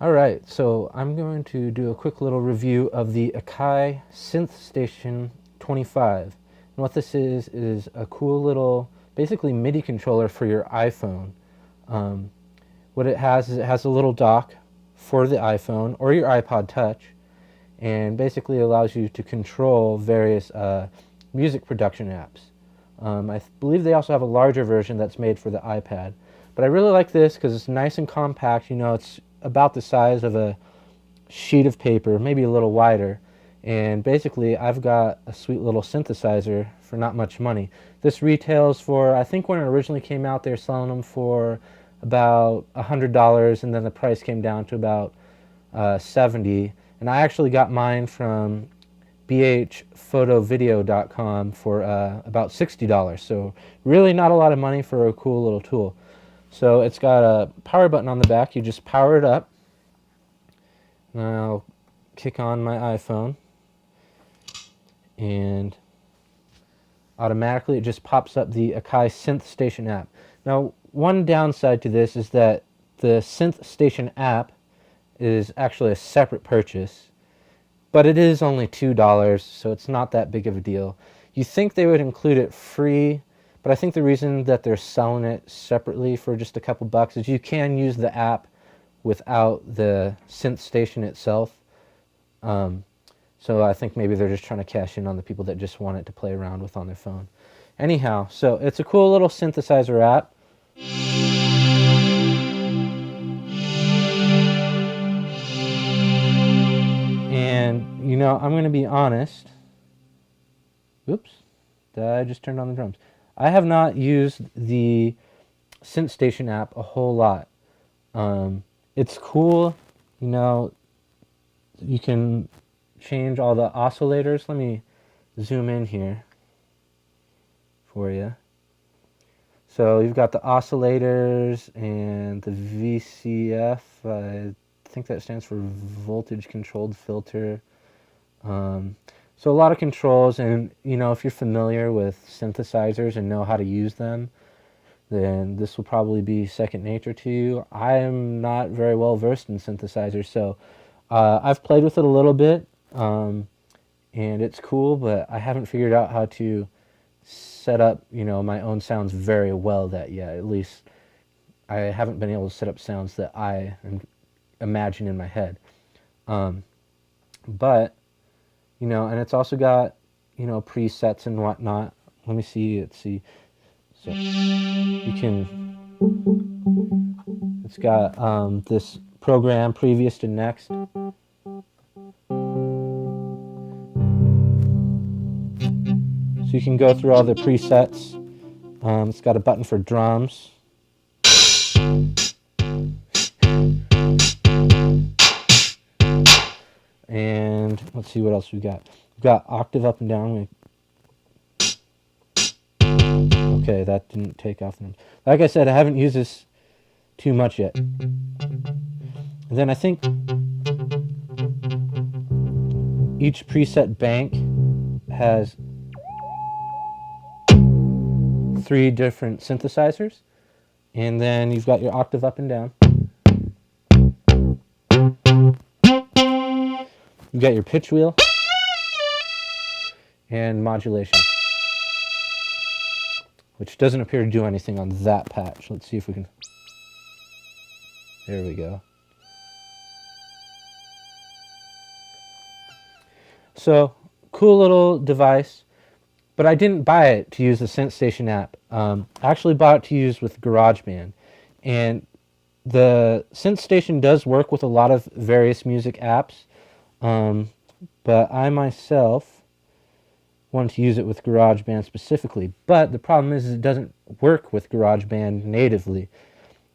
Alright, so I'm going to do a quick little review of the Akai SynthStation25. And what this is a cool little, basically MIDI controller for your iPhone. What it has is it has a little dock for the iPhone or your iPod Touch, and basically allows you to control various music production apps. I believe they also have a larger version that's made for the iPad. But I really like this because it's nice and compact. You know, it's about the size of a sheet of paper, maybe a little wider. And basically, I've got a sweet little synthesizer for not much money. This retails for, I think when it originally came out, they were selling them for about $100, and then the price came down to about $70. And I actually got mine from bhphotovideo.com for about $60. So really not a lot of money for a cool little tool. So it's got a power button on the back. You just power it up. And I'll kick on my iPhone, and automatically it just pops up the Akai SynthStation app. Now, one downside to this is that the SynthStation app is actually a separate purchase, but it is only $2, so it's not that big of a deal. You think they would include it free, but I think the reason that they're selling it separately for just a couple bucks is you can use the app without the SynthStation itself. So I think maybe they're just trying to cash in on the people that just want it to play around with on their phone. Anyhow, so it's a cool little synthesizer app. And, you know, I'm going to be honest. Oops, I just turned on the drums. I have not used the SynthStation app a whole lot. It's cool, you know, you can change all the oscillators. Let me zoom in here for you. So you've got the oscillators and the VCF. I think that stands for voltage controlled filter. So a lot of controls, and you know, if you're familiar with synthesizers and know how to use them, then this will probably be second nature to you. I am not very well versed in synthesizers, so I've played with it a little bit, and it's cool, but I haven't figured out how to set up, you know, my own sounds very well yet. At least I haven't been able to set up sounds that I imagine in my head. But you know, and it's also got, you know, presets and whatnot. Let me see. Let's see. So you can. It's got this program previous to next. So you can go through all the presets. It's got a button for drums. And let's see what else we got. We've got octave up and down. Okay, that didn't take off. Like I said, I haven't used this too much yet. And then I think each preset bank has 3 different synthesizers. And then you've got your octave up and down. You've got your pitch wheel and modulation, which doesn't appear to do anything on that patch. Let's see if we can. There we go. So, cool little device, but I didn't buy it to use the SynthStation app. I actually bought it to use with GarageBand. And the SynthStation does work with a lot of various music apps. But I myself wanted to use it with GarageBand specifically. But the problem is it doesn't work with GarageBand natively.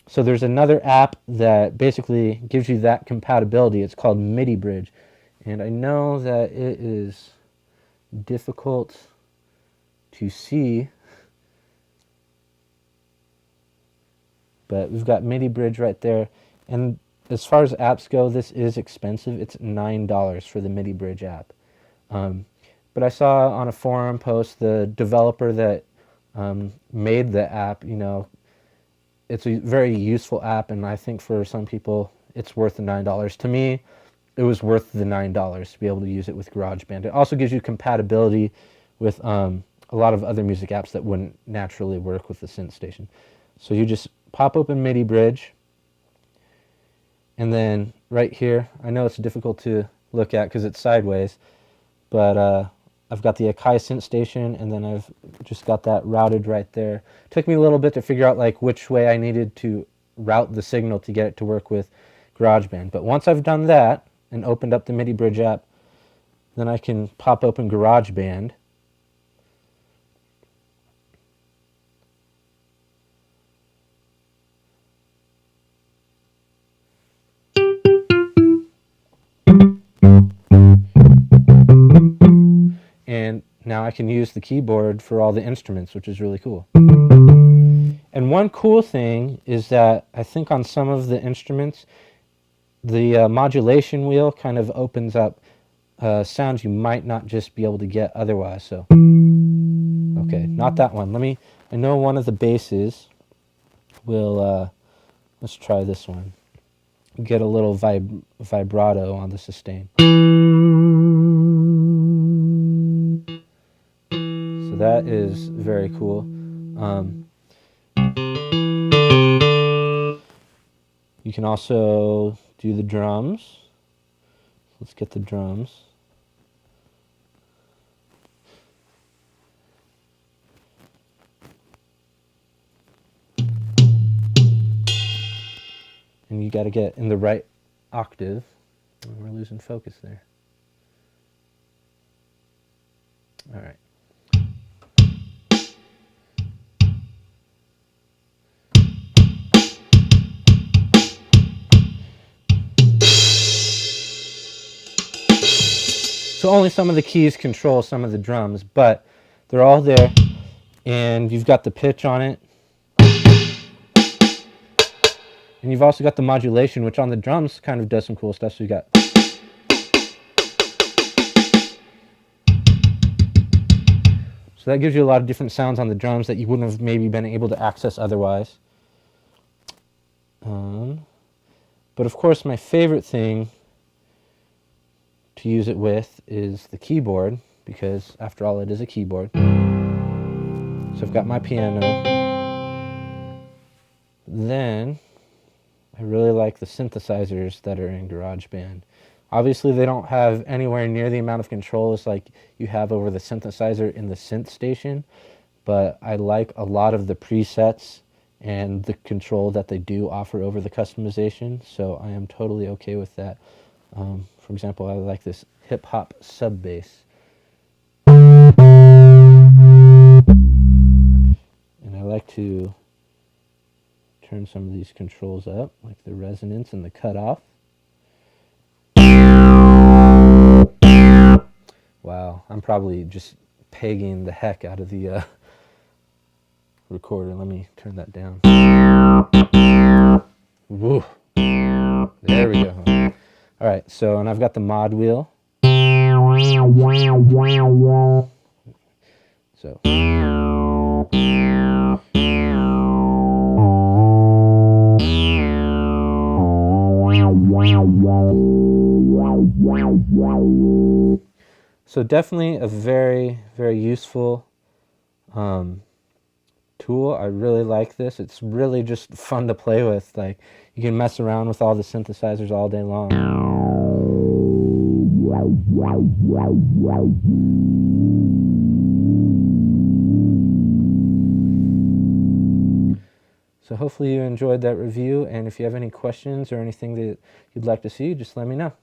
So there's another app that basically gives you that compatibility. It's called MidiBridge. And I know that it is difficult to see, but we've got MidiBridge right there. And as far as apps go, this is expensive. It's $9 for the MidiBridge app. But I saw on a forum post the developer that made the app, you know, it's a very useful app, and I think for some people it's worth the $9. To me, it was worth the $9 to be able to use it with GarageBand. It also gives you compatibility with a lot of other music apps that wouldn't naturally work with the SynthStation. So you just pop open MidiBridge, and then right here, I know it's difficult to look at because it's sideways, but I've got the Akai SynthStation, and then I've just got that routed right there. It took me a little bit to figure out like which way I needed to route the signal to get it to work with GarageBand. But once I've done that and opened up the MidiBridge app, then I can pop open GarageBand. And now I can use the keyboard for all the instruments, which is really cool. And one cool thing is that I think on some of the instruments, the modulation wheel kind of opens up sounds you might not just be able to get otherwise. So, okay, not that one. I know one of the basses will, let's try this one. Get a little vibrato on the sustain. So that is very cool. You can also do the drums. Let's get the drums. And you got to get in the right octave. We're losing focus there. All right. So only some of the keys control some of the drums, but they're all there, and you've got the pitch on it. And you've also got the modulation, which on the drums kind of does some cool stuff. So you got... So that gives you a lot of different sounds on the drums that you wouldn't have maybe been able to access otherwise. But of course, my favorite thing to use it with is the keyboard, because after all, it is a keyboard. So I've got my piano. Then I really like the synthesizers that are in GarageBand. Obviously, they don't have anywhere near the amount of controls like you have over the synthesizer in the SynthStation, but I like a lot of the presets and the control that they do offer over the customization, so I am totally okay with that. For example, I like this hip-hop sub bass. And I like to turn some of these controls up, like the resonance and the cutoff. Wow, I'm probably just pegging the heck out of the recorder. Let me turn that down. Woo. There we go. All right, so, and I've got the mod wheel. So. So definitely a very, very useful tool. I really like this. It's really just fun to play with. Like, you can mess around with all the synthesizers all day long. So hopefully you enjoyed that review, and if you have any questions or anything that you'd like to see, just let me know.